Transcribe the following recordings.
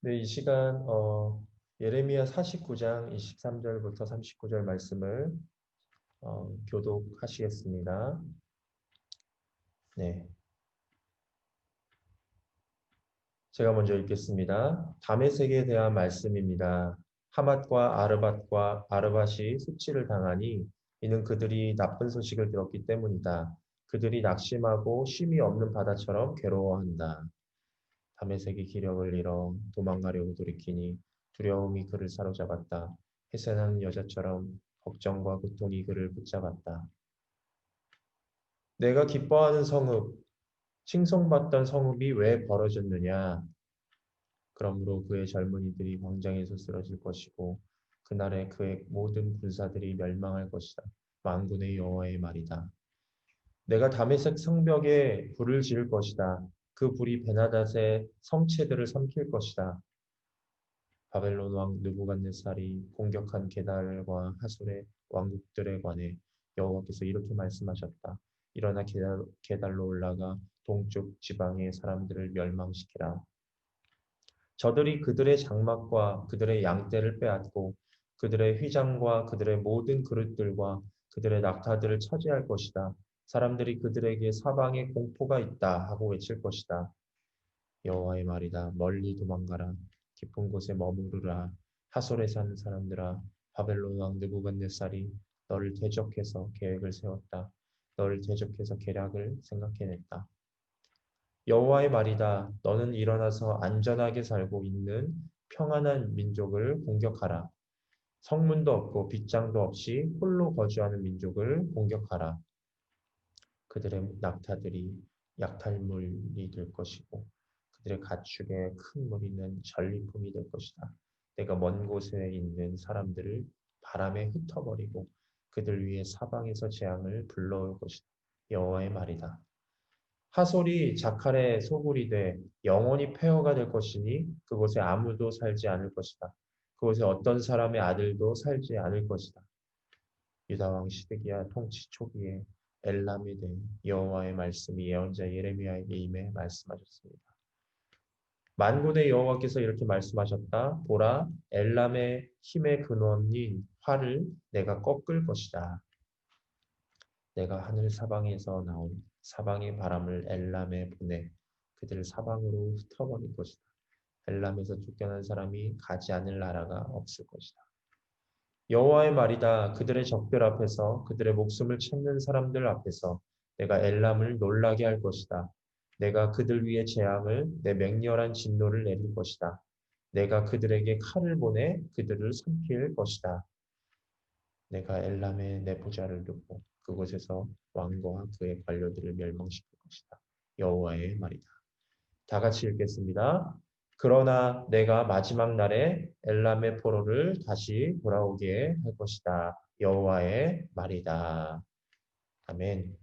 네, 이 시간 예레미야 49장 23절부터 39절 말씀을 교독하시겠습니다. 네, 제가 먼저 읽겠습니다. 다메섹에 대한 말씀입니다. 하맛과 아르밧과 아르밧이 수치를 당하니 이는 그들이 나쁜 소식을 들었기 때문이다. 그들이 낙심하고 쉼이 없는 바다처럼 괴로워한다. 다메섹이 기력을 잃어 도망가려고 돌이키니 두려움이 그를 사로잡았다. 해산한 여자처럼 걱정과 고통이 그를 붙잡았다. 내가 기뻐하는 성읍, 칭송받던 성읍이 왜 벌어졌느냐? 그러므로 그의 젊은이들이 광장에서 쓰러질 것이고 그날에 그의 모든 군사들이 멸망할 것이다. 만군의 여호와의 말이다. 내가 다메섹 성벽에 불을 지을 것이다. 그 불이 베나닷의 성체들을 삼킬 것이다. 바벨론 왕 느부갓네살이 공격한 게달과 하솔의 왕국들에 관해 여호와께서 이렇게 말씀하셨다. 일어나 게달로 올라가 동쪽 지방의 사람들을 멸망시키라. 저들이 그들의 장막과 그들의 양떼를 빼앗고 그들의 휘장과 그들의 모든 그릇들과 그들의 낙타들을 차지할 것이다. 사람들이 그들에게 사방에 공포가 있다 하고 외칠 것이다. 여호와의 말이다. 멀리 도망가라. 깊은 곳에 머무르라. 하솔에 사는 사람들아. 바벨론 왕 느부갓네살이 너를 대적해서 계획을 세웠다. 너를 대적해서 계략을 생각해냈다. 여호와의 말이다. 너는 일어나서 안전하게 살고 있는 평안한 민족을 공격하라. 성문도 없고 빗장도 없이 홀로 거주하는 민족을 공격하라. 그들의 낙타들이 약탈물이 될 것이고 그들의 가축의 큰 무리는 전리품이 될 것이다. 내가 먼 곳에 있는 사람들을 바람에 흩어버리고 그들 위에 사방에서 재앙을 불러올 것이다. 여호와의 말이다. 하솔이 자칼의 소굴이 돼 영원히 폐허가 될 것이니 그곳에 아무도 살지 않을 것이다. 그곳에 어떤 사람의 아들도 살지 않을 것이다. 유다 왕 시드기야 통치 초기에 엘람에 대해 여호와의 말씀이 예언자 예레미야에게 임해 말씀하셨습니다. 만군의 여호와께서 이렇게 말씀하셨다. 보라, 엘람의 힘의 근원인 활을 내가 꺾을 것이다. 내가 하늘 사방에서 나온 사방의 바람을 엘람에 보내 그들을 사방으로 흩어버릴 것이다. 엘람에서 쫓겨난 사람이 가지 않을 나라가 없을 것이다. 여호와의 말이다. 그들의 적들 앞에서 그들의 목숨을 찾는 사람들 앞에서 내가 엘람을 놀라게 할 것이다. 내가 그들 위에 재앙을 내 맹렬한 진노를 내릴 것이다. 내가 그들에게 칼을 보내 그들을 삼킬 것이다. 내가 엘람의 내부자를 두고 그곳에서 왕과 그의 관료들을 멸망시킬 것이다. 여호와의 말이다. 다 같이 읽겠습니다. 그러나 내가 마지막 날에 엘람의 포로를 다시 돌아오게 할 것이다. 여호와의 말이다. 아멘.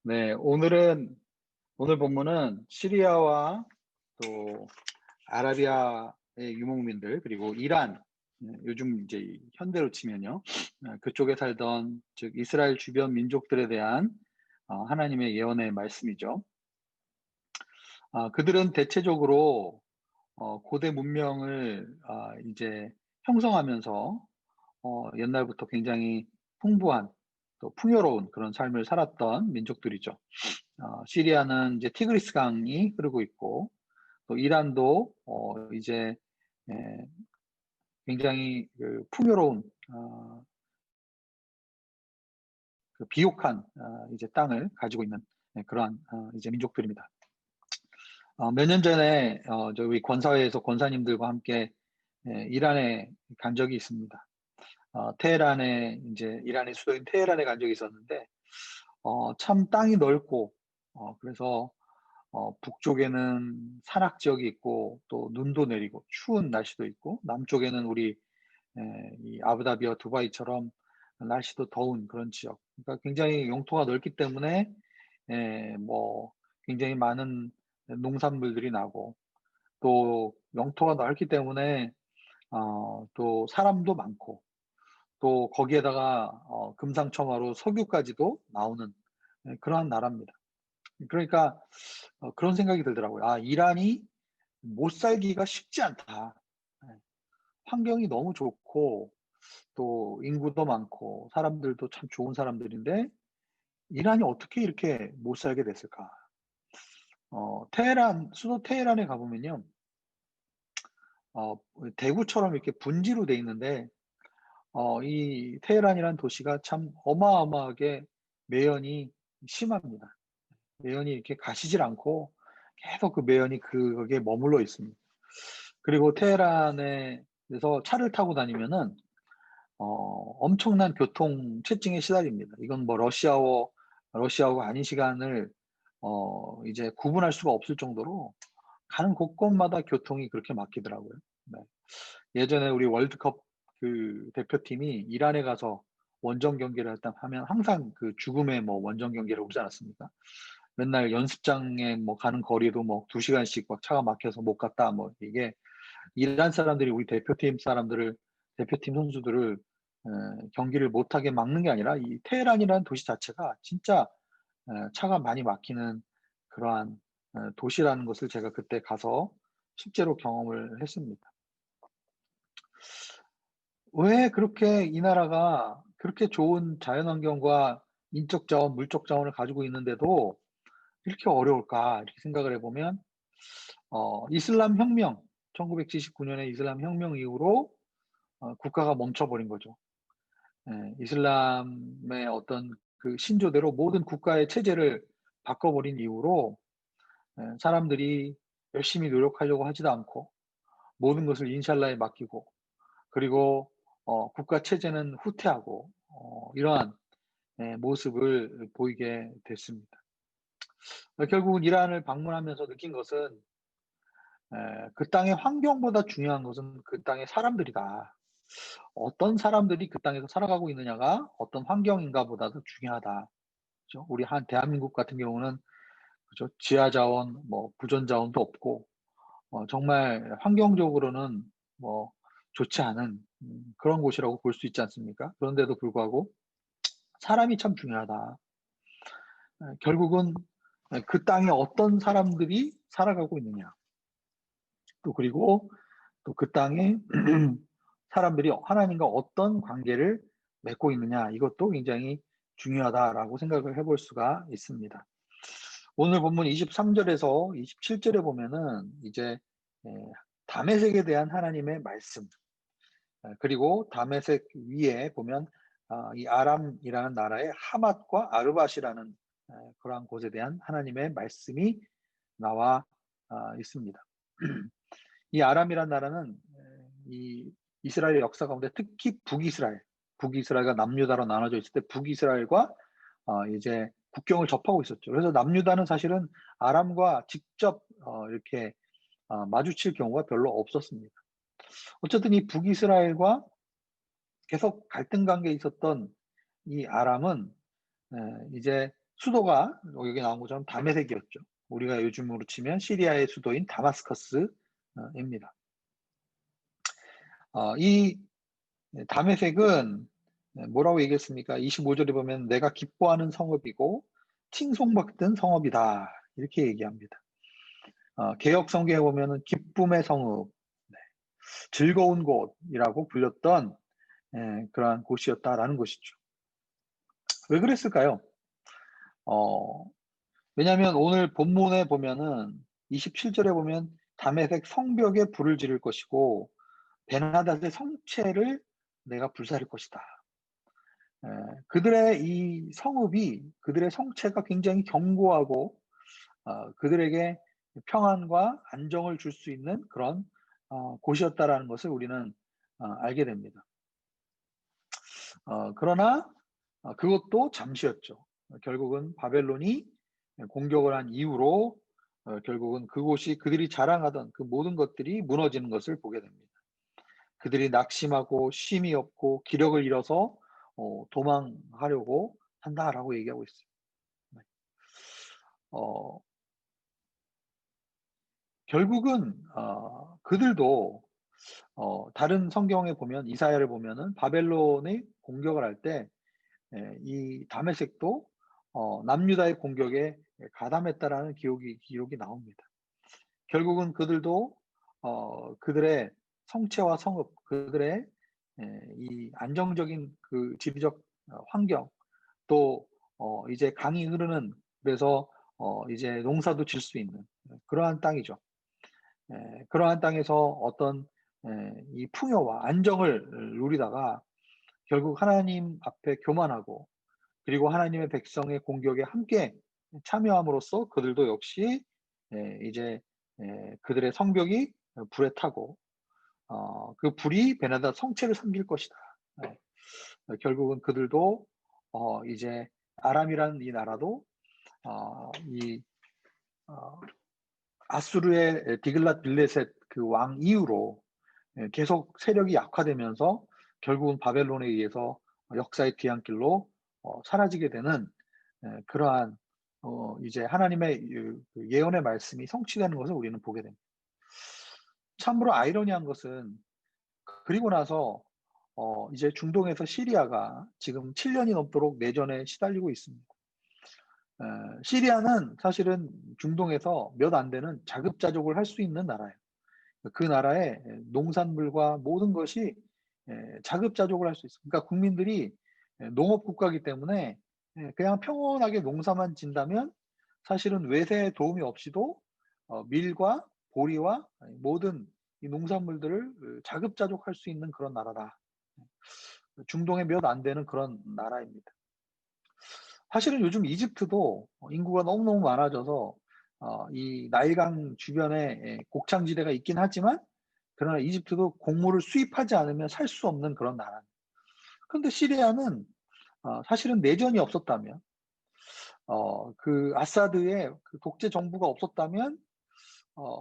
네, 오늘 본문은 시리아와 또 아라비아의 유목민들 그리고 이란, 요즘 이제 현대로 치면요, 그쪽에 살던 즉 이스라엘 주변 민족들에 대한 하나님의 예언의 말씀이죠. 그들은 대체적으로 고대 문명을 이제 형성하면서 옛날부터 굉장히 풍부한 또 풍요로운 그런 삶을 살았던 민족들이죠. 시리아는 이제 티그리스 강이 흐르고 있고 또 이란도 이제 예, 굉장히 그 풍요로운 그 비옥한 이제 땅을 가지고 있는 그러한 이제 민족들입니다. 몇 년 전에 저희 권사회에서 권사님들과 함께 이란에 간 적이 있습니다. 테헤란에 이제 이란의 수도인 테헤란에 간 적이 있었는데 참 땅이 넓고 그래서 북쪽에는 산악 지역이 있고 또 눈도 내리고 추운 날씨도 있고 남쪽에는 우리 이 아부다비와 두바이처럼 날씨도 더운 그런 지역. 그러니까 굉장히 영토가 넓기 때문에 뭐 굉장히 많은 농산물들이 나고 또 영토가 넓기 때문에 또 사람도 많고 또 거기에다가 금상첨화로 석유까지도 나오는 그러한 나라입니다. 그러니까 그런 생각이 들더라고요. 이란이 못 살기가 쉽지 않다. 예. 환경이 너무 좋고 또 인구도 많고 사람들도 참 좋은 사람들인데 이란이 어떻게 이렇게 못 살게 됐을까? 테헤란 수도 테헤란에 가 보면요. 대구처럼 이렇게 분지로 돼 있는데 이 테헤란이라는 도시가 참 어마어마하게 매연이 심합니다. 매연이 이렇게 가시질 않고 계속 그 매연이 거기에 머물러 있습니다. 그리고 테헤란에서 차를 타고 다니면은 엄청난 교통 체증에 시달립니다. 이건 뭐 러시아어가 아닌 시간을 이제 구분할 수가 없을 정도로 가는 곳곳마다 교통이 그렇게 막히더라고요. 네. 예전에 우리 월드컵 그 대표팀이 이란에 가서 원정 경기를 했다 하면 항상 그 죽음의 뭐 원정 경기를 오지 않았습니까? 맨날 연습장에 뭐 가는 거리도 뭐 2시간씩 막 차가 막혀서 못 갔다 뭐 이게 이란 사람들이 우리 대표팀 선수들을 경기를 못하게 막는 게 아니라 이 테헤란이라는 도시 자체가 진짜 차가 많이 막히는 그러한 도시라는 것을 제가 그때 가서 실제로 경험을 했습니다. 왜 그렇게 이 나라가 그렇게 좋은 자연환경과 인적 자원, 물적 자원을 가지고 있는데도 이렇게 어려울까 이렇게 생각을 해보면 이슬람 혁명 1979년의 이슬람 혁명 이후로 국가가 멈춰버린 거죠. 예, 이슬람의 어떤 그 신조대로 모든 국가의 체제를 바꿔버린 이후로 사람들이 열심히 노력하려고 하지도 않고 모든 것을 인샬라에 맡기고 그리고 국가 체제는 후퇴하고 이러한 모습을 보이게 됐습니다. 결국은 이란을 방문하면서 느낀 것은 그 땅의 환경보다 중요한 것은 그 땅의 사람들이다. 어떤 사람들이 그 땅에서 살아가고 있느냐가 어떤 환경인가 보다도 중요하다. 그죠? 우리 대한민국 같은 경우는 그죠? 지하 자원, 뭐 부전 자원도 없고 정말 환경적으로는 뭐 좋지 않은 그런 곳이라고 볼 수 있지 않습니까? 그런데도 불구하고 사람이 참 중요하다. 결국은 그 땅에 어떤 사람들이 살아가고 있느냐. 또 그리고 또 그 땅에 사람들이 하나님과 어떤 관계를 맺고 있느냐. 이것도 굉장히 중요하다라고 생각을 해볼 수가 있습니다. 오늘 본문 23절에서 27절에 보면은 이제 다메섹에 대한 하나님의 말씀 그리고 다메섹 위에 보면 이 아람이라는 나라의 하맛과 아르밧이라는 그러한 곳에 대한 하나님의 말씀이 나와 있습니다. 이 아람이라는 나라는 이 이스라엘의 역사 가운데 특히 북이스라엘과 남유다로 나눠져 있을 때 북이스라엘과 이제 국경을 접하고 있었죠. 그래서 남유다는 사실은 아람과 직접 이렇게 마주칠 경우가 별로 없었습니다. 어쨌든 이 북이스라엘과 계속 갈등 관계에 있었던 이 아람은 이제 수도가 여기 나온 것처럼 다메섹이었죠. 우리가 요즘으로 치면 시리아의 수도인 다마스커스입니다. 이 다메섹은 뭐라고 얘기했습니까? 25절에 보면 내가 기뻐하는 성읍이고 칭송받던 성읍이다. 이렇게 얘기합니다. 개역 성경에 보면은 기쁨의 성읍, 즐거운 곳이라고 불렸던 그러한 곳이었다라는 것이죠. 왜 그랬을까요? 어, 왜냐하면 오늘 본문에 보면은 27절에 보면 다메섹 성벽에 불을 지를 것이고 베나닷의 성체를 내가 불사를 것이다. 그들의 이 성읍이 그들의 성체가 굉장히 견고하고 그들에게 평안과 안정을 줄 수 있는 그런 곳이었다라는 것을 우리는 알게 됩니다. 그러나 그것도 잠시였죠. 결국은 바벨론이 공격을 한 이후로 결국은 그곳이 그들이 자랑하던 그 모든 것들이 무너지는 것을 보게 됩니다. 그들이 낙심하고 쉼이 없고 기력을 잃어서 도망하려고 한다라고 얘기하고 있어요. 네. 어, 결국은 그들도 다른 성경에 보면 이사야를 보면은 바벨론의 공격을 할 때 이 다메섹도 남유다의 공격에 가담했다라는 기록이 나옵니다. 결국은 그들도 그들의 성체와 성읍, 그들의 이 안정적인 그 지리적 환경, 또 이제 강이 흐르는, 그래서 이제 농사도 질 수 있는 그러한 땅이죠. 그러한 땅에서 어떤 이 풍요와 안정을 누리다가 결국 하나님 앞에 교만하고, 그리고 하나님의 백성의 공격에 함께 참여함으로써 그들도 역시 이제 그들의 성벽이 불에 타고 그 불이 베나다 성체를 삼킬 것이다. 네. 결국은 그들도 이제 아람이라는 이 나라도 이 아수르의 디글랏 빌레셋 그 왕 이후로 계속 세력이 약화되면서 결국은 바벨론에 의해서 역사의 뒤안길로 사라지게 되는 그러한 이제 하나님의 그 예언의 말씀이 성취되는 것을 우리는 보게 됩니다. 참으로 아이러니한 것은 그리고 나서 이제 중동에서 시리아가 지금 7년이 넘도록 내전에 시달리고 있습니다. 시리아는 사실은 중동에서 몇 안 되는 자급자족을 할 수 있는 나라예요. 그 나라의 농산물과 모든 것이 자급자족을 할 수 있어요. 그러니까 국민들이 농업 국가이기 때문에 그냥 평온하게 농사만 진다면 사실은 외세의 도움이 없이도 밀과 보리와 모든 이 농산물들을 자급자족할 수 있는 그런 나라다. 중동에 몇 안 되는 그런 나라입니다. 사실은 요즘 이집트도 인구가 너무너무 많아져서 이 나일강 주변에 곡창지대가 있긴 하지만, 그러나 이집트도 곡물을 수입하지 않으면 살 수 없는 그런 나라입니다. 그런데 시리아는 사실은 내전이 없었다면, 그 아사드의 그 독재 정부가 없었다면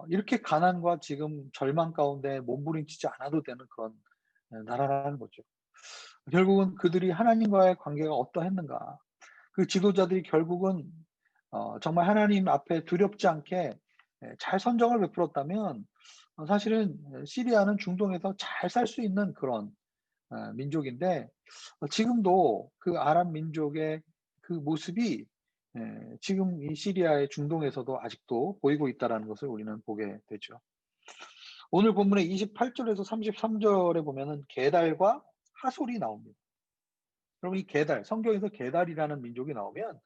이렇게 가난과 지금 절망 가운데 몸부림치지 않아도 되는 그런 나라라는 거죠. 결국은 그들이 하나님과의 관계가 어떠했는가. 그 지도자들이 결국은 정말 하나님 앞에 두렵지 않게 잘 선정을 베풀었다면 사실은 시리아는 중동에서 잘 살 수 있는 그런 민족인데, 지금도 그 아랍 민족의 그 모습이 지금 이 시리아의 중동에서도 아직도 보이고 있다는 것을 우리는 보게 되죠. 오늘 본문의 28절에서 33절에 보면은 게달과 하솔이 나옵니다. 그럼 이 게달, 성경에서 게달이라는 민족이 나오면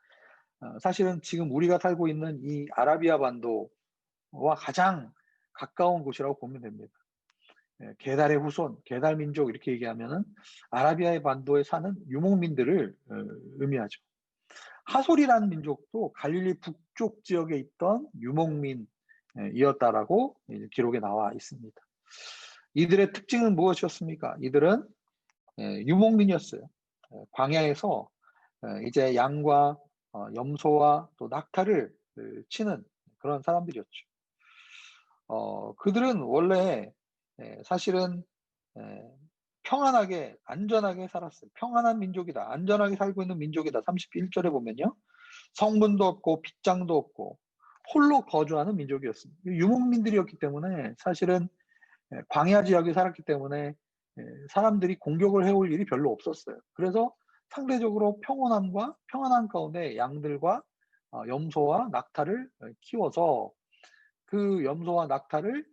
사실은 지금 우리가 살고 있는 이 아라비아 반도와 가장 가까운 곳이라고 보면 됩니다. 게달의 후손, 게달 민족 이렇게 얘기하면은 아라비아의 반도에 사는 유목민들을 의미하죠. 하솔이라는 민족도 갈릴리 북쪽 지역에 있던 유목민이었다라고 기록에 나와 있습니다. 이들의 특징은 무엇이었습니까? 이들은 유목민이었어요. 광야에서 이제 양과 염소와 또 낙타를 치는 그런 사람들이었죠. 그들은 원래 사실은 평안하게 안전하게 살았어요. 평안한 민족이다. 안전하게 살고 있는 민족이다. 31절에 보면요. 성문도 없고 빗장도 없고 홀로 거주하는 민족이었습니다. 유목민들이었기 때문에 사실은 광야 지역에 살았기 때문에 사람들이 공격을 해올 일이 별로 없었어요. 그래서 상대적으로 평온함과 평안한 가운데 양들과 염소와 낙타를 키워서 그 염소와 낙타를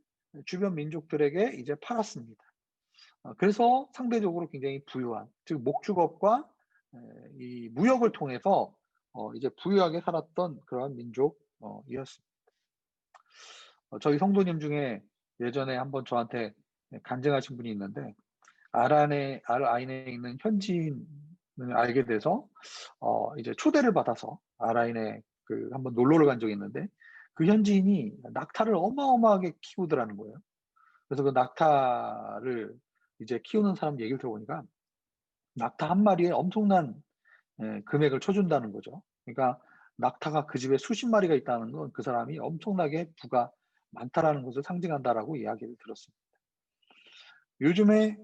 주변 민족들에게 이제 팔았습니다. 그래서 상대적으로 굉장히 부유한, 즉 목축업과 이 무역을 통해서 이제 부유하게 살았던 그러한 민족이었습니다. 저희 성도님 중에 예전에 한번 저한테 간증하신 분이 있는데, 아라인에 있는 현지인을 알게 돼서 이제 초대를 받아서 아라인에 그 한번 놀러를 간 적이 있는데, 그 현지인이 낙타를 어마어마하게 키우더라는 거예요. 그래서 그 낙타를 이제 키우는 사람 얘기를 들어보니까 낙타 한 마리에 엄청난 금액을 쳐준다는 거죠. 그러니까 낙타가 그 집에 수십 마리가 있다는 건 그 사람이 엄청나게 부가 많다라는 것을 상징한다라고 이야기를 들었습니다. 요즘에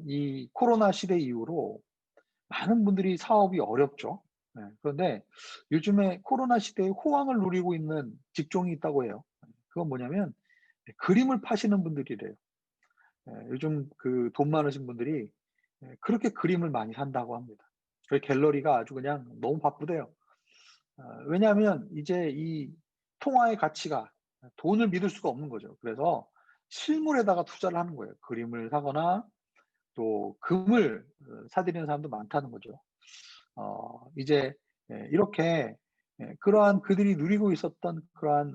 이 코로나 시대 이후로 많은 분들이 사업이 어렵죠. 그런데 요즘에 코로나 시대에 호황을 누리고 있는 직종이 있다고 해요. 그건 뭐냐면 그림을 파시는 분들이래요. 요즘 그 돈 많으신 분들이 그렇게 그림을 많이 산다고 합니다. 그 갤러리가 아주 그냥 너무 바쁘대요. 왜냐하면 이제 이 통화의 가치가 돈을 믿을 수가 없는 거죠. 그래서 실물에다가 투자를 하는 거예요. 그림을 사거나 또 금을 사들이는 사람도 많다는 거죠. 이제 이렇게 그러한 그들이 누리고 있었던 그러한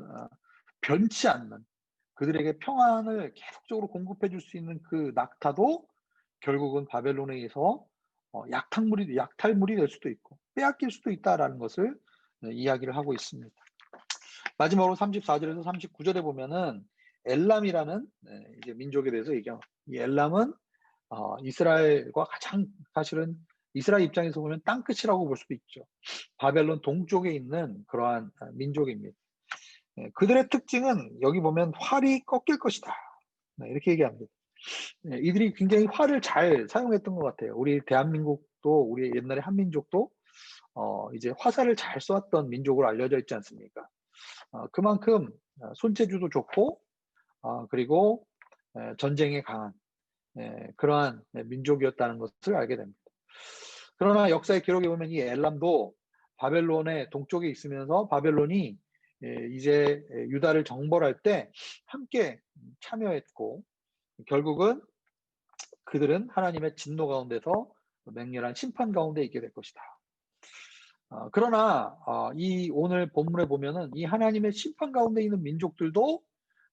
변치 않는 그들에게 평안을 계속적으로 공급해 줄 수 있는 그 낙타도 결국은 바벨론에 의해서 약탈물이 될 수도 있고 빼앗길 수도 있다라는 것을 이야기를 하고 있습니다. 마지막으로 34절에서 39절에 보면은 엘람이라는 이제 민족에 대해서 얘기합니다. 이 엘람은 이스라엘과 가장 사실은 이스라엘 입장에서 보면 땅끝이라고 볼 수도 있죠. 바벨론 동쪽에 있는 그러한 민족입니다. 그들의 특징은 여기 보면 활이 꺾일 것이다. 이렇게 얘기합니다. 이들이 굉장히 활을 잘 사용했던 것 같아요. 우리 대한민국도 우리 옛날에 한민족도 이제 화살을 잘 쏘았던 민족으로 알려져 있지 않습니까? 그만큼 손재주도 좋고 그리고 전쟁에 강한 그러한 민족이었다는 것을 알게 됩니다. 그러나 역사의 기록에 보면 이 엘람도 바벨론의 동쪽에 있으면서 바벨론이 이제 유다를 정벌할 때 함께 참여했고 결국은 그들은 하나님의 진노 가운데서 맹렬한 심판 가운데 있게 될 것이다. 그러나 이 오늘 본문에 보면은 이 하나님의 심판 가운데 있는 민족들도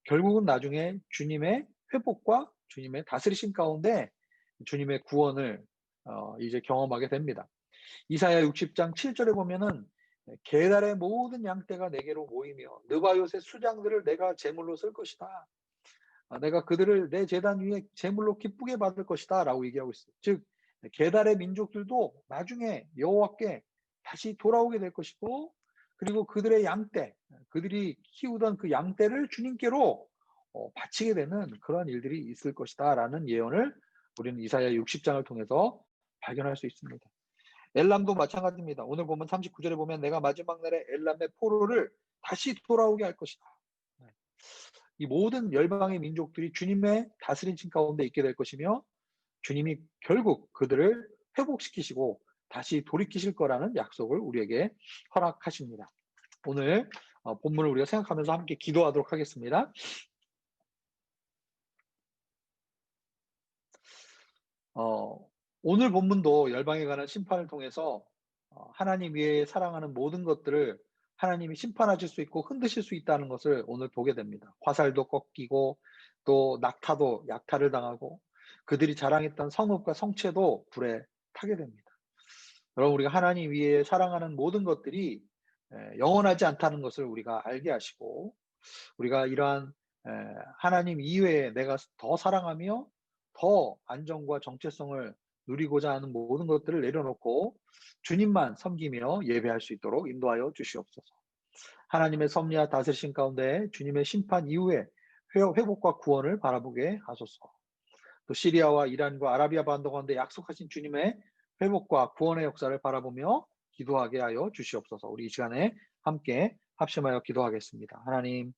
결국은 나중에 주님의 회복과 주님의 다스리심 가운데 주님의 구원을 이제 경험하게 됩니다. 이사야 60장 7절에 보면은 게달의 모든 양떼가 내게로 모이며 느바요의 수장들을 내가 제물로 쓸 것이다. 내가 그들을 내 제단 위에 제물로 기쁘게 받을 것이다 라고 얘기하고 있어요. 즉 게달의 민족들도 나중에 여호와께 다시 돌아오게 될 것이고 그리고 그들의 양떼 그들이 키우던 그 양떼를 주님께로 바치게 되는 그런 일들이 있을 것이다 라는 예언을 우리는 이사야 60장을 통해서 발견할 수 있습니다. 엘람도 마찬가지입니다. 오늘 보면 39절에 보면 내가 마지막 날에 엘람의 포로를 다시 돌아오게 할 것이다. 이 모든 열방의 민족들이 주님의 다스리심 가운데 있게 될 것이며 주님이 결국 그들을 회복시키시고 다시 돌이키실 거라는 약속을 우리에게 허락하십니다. 오늘 본문을 우리가 생각하면서 함께 기도하도록 하겠습니다. 오늘 본문도 열방에 관한 심판을 통해서 하나님 위에 사랑하는 모든 것들을 하나님이 심판하실 수 있고 흔드실 수 있다는 것을 오늘 보게 됩니다. 화살도 꺾이고 또 낙타도 약탈을 당하고 그들이 자랑했던 성읍과 성체도 불에 타게 됩니다. 여러분 우리가 하나님 위에 사랑하는 모든 것들이 영원하지 않다는 것을 우리가 알게 하시고 우리가 이러한 하나님 이외에 내가 더 사랑하며 더 안정과 정체성을 누리고자 하는 모든 것들을 내려놓고 주님만 섬기며 예배할 수 있도록 인도하여 주시옵소서. 하나님의 섭리와 다스리심 가운데 주님의 심판 이후에 회복과 구원을 바라보게 하소서. 또 시리아와 이란과 아라비아 반도 가운데 약속하신 주님의 회복과 구원의 역사를 바라보며 기도하게 하여 주시옵소서. 우리 이 시간에 함께 합심하여 기도하겠습니다. 하나님